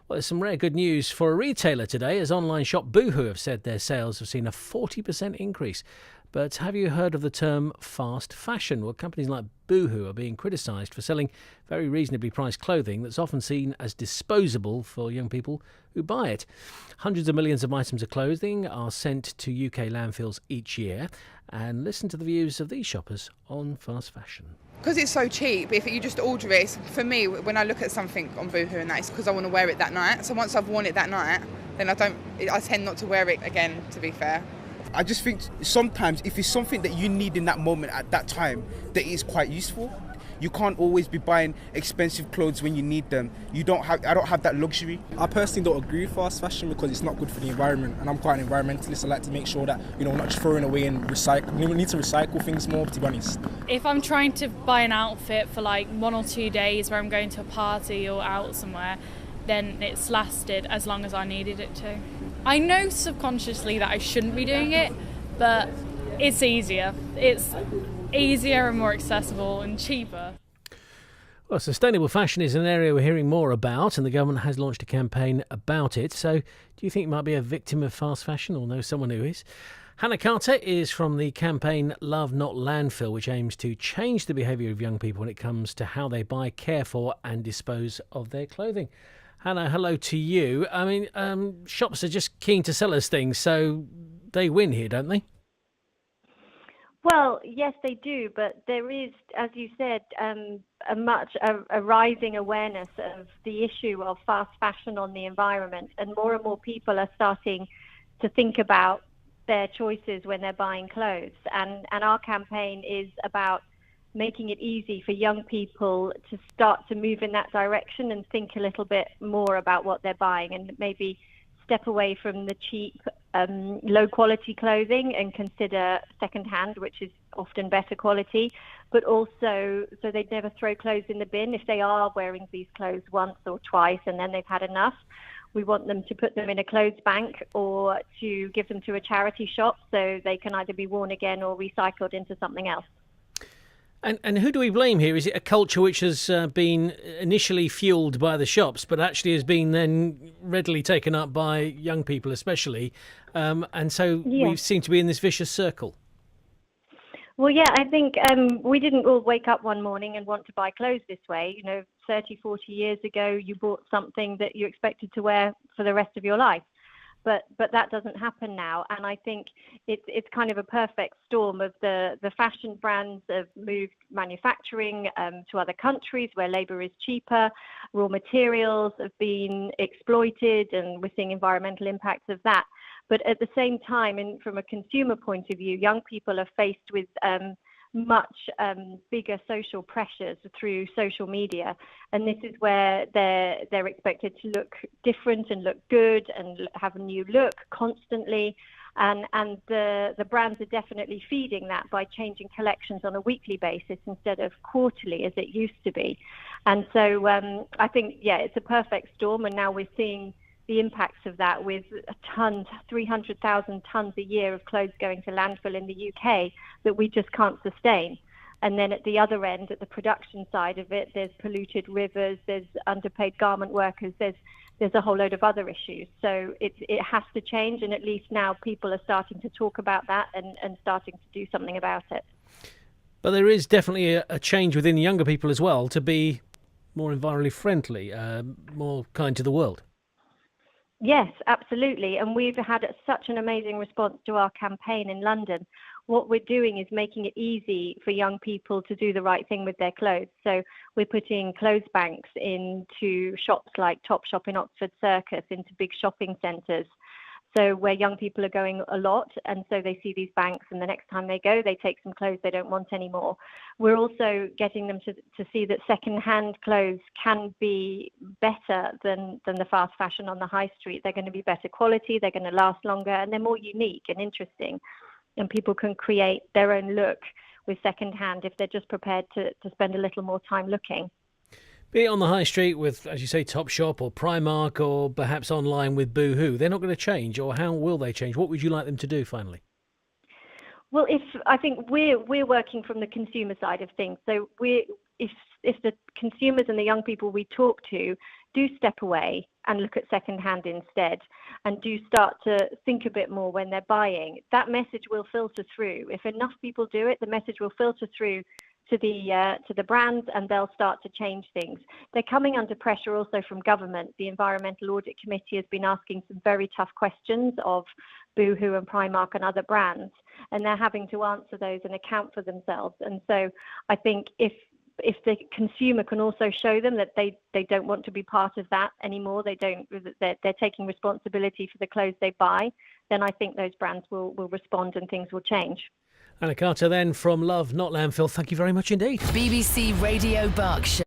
Well, there's some rare good news for a retailer today, as online shop Boohoo have said their sales have seen a 40% increase. But have you heard of the term fast fashion? Well, companies like Boohoo are being criticised for selling very reasonably priced clothing that's often seen as disposable for young people who buy it. Hundreds of millions of items of clothing are sent to UK landfills each year. And listen to the views of these shoppers on fast fashion. Because it's so cheap, if you just order it, for me, when I look at something on Boohoo and that, it's because I want to wear it that night. So once I've worn it that night, then I tend not to wear it again, to be fair. I just think sometimes if it's something that you need in that moment at that time, that is quite useful. You can't always be buying expensive clothes when you need them. I don't have that luxury. I personally don't agree with fast fashion because it's not good for the environment, and I'm quite an environmentalist. I like to make sure that we're not just throwing away and recycle. We need to recycle things more, to be honest. If I'm trying to buy an outfit for like 1 or 2 days where I'm going to a party or out somewhere, then it's lasted as long as I needed it to. I know subconsciously that I shouldn't be doing it, but it's easier. It's easier and more accessible and cheaper. Well, sustainable fashion is an area we're hearing more about, and the government has launched a campaign about it. So do you think you might be a victim of fast fashion or know someone who is? Hannah Carter is from the campaign Love Not Landfill, which aims to change the behaviour of young people when it comes to how they buy, care for and dispose of their clothing. Hannah, hello to you. I mean, shops are just keen to sell us things, so they win here, don't they? Well, yes, they do, but there is, as you said, a rising awareness of the issue of fast fashion on the environment, and more people are starting to think about their choices when they're buying clothes. And our campaign is about making it easy for young people to start to move in that direction and think a little bit more about what they're buying, and maybe step away from the cheap, low quality clothing and consider secondhand, which is often better quality, but also so they'd never throw clothes in the bin if they are wearing these clothes once or twice and then they've had enough. We want them to put them in a clothes bank or to give them to a charity shop so they can either be worn again or recycled into something else. And who do we blame here? Is it a culture which has been initially fuelled by the shops, but actually has been then readily taken up by young people especially? And so we seem to be in this vicious circle. Well, yeah, I think we didn't all wake up one morning and want to buy clothes this way. 30, 40 years ago, you bought something that you expected to wear for the rest of your life. But that doesn't happen now, and I think it's kind of a perfect storm of the fashion brands have moved manufacturing to other countries where labour is cheaper, raw materials have been exploited, and we're seeing environmental impacts of that. But at the same time, and from a consumer point of view, young people are faced with much bigger social pressures through social media, and this is where they're expected to look different and look good and have a new look constantly, and the brands are definitely feeding that by changing collections on a weekly basis instead of quarterly as it used to be. And so I think it's a perfect storm, and now we're seeing the impacts of that with 300,000 tons a year of clothes going to landfill in the UK that we just can't sustain. And then at the other end, at the production side of it, there's polluted rivers, there's underpaid garment workers, there's a whole load of other issues. So it has to change, and at least now people are starting to talk about that and starting to do something about it. But there is definitely a change within younger people as well to be more environmentally friendly, more kind to the world. Yes, absolutely. And we've had such an amazing response to our campaign in London. What we're doing is making it easy for young people to do the right thing with their clothes. So we're putting clothes banks into shops like Topshop in Oxford Circus, into big shopping centres. So where young people are going a lot, and so they see these banks, and the next time they go, they take some clothes they don't want anymore. We're also getting them to see that second-hand clothes can be better than the fast fashion on the high street. They're going to be better quality, they're going to last longer, and they're more unique and interesting. And people can create their own look with second-hand if they're just prepared to spend a little more time looking. Be it on the high street with, as you say, Topshop or Primark, or perhaps online with Boohoo, they're not going to change, or how will they change? What would you like them to do finally? Well, I think we're working from the consumer side of things. So if the consumers and the young people we talk to do step away and look at second-hand instead, and do start to think a bit more when they're buying, that message will filter through. If enough people do it, the message will filter through to the brands, and they'll start to change things. They're coming under pressure also from government. The Environmental Audit Committee has been asking some very tough questions of Boohoo and Primark and other brands, and they're having to answer those and account for themselves. And so I think if the consumer can also show them that they don't want to be part of that anymore, they're taking responsibility for the clothes they buy, then I think those brands will respond and things will change. Anna Carter then from Love Not Landfill, thank you very much indeed. BBC Radio Berkshire.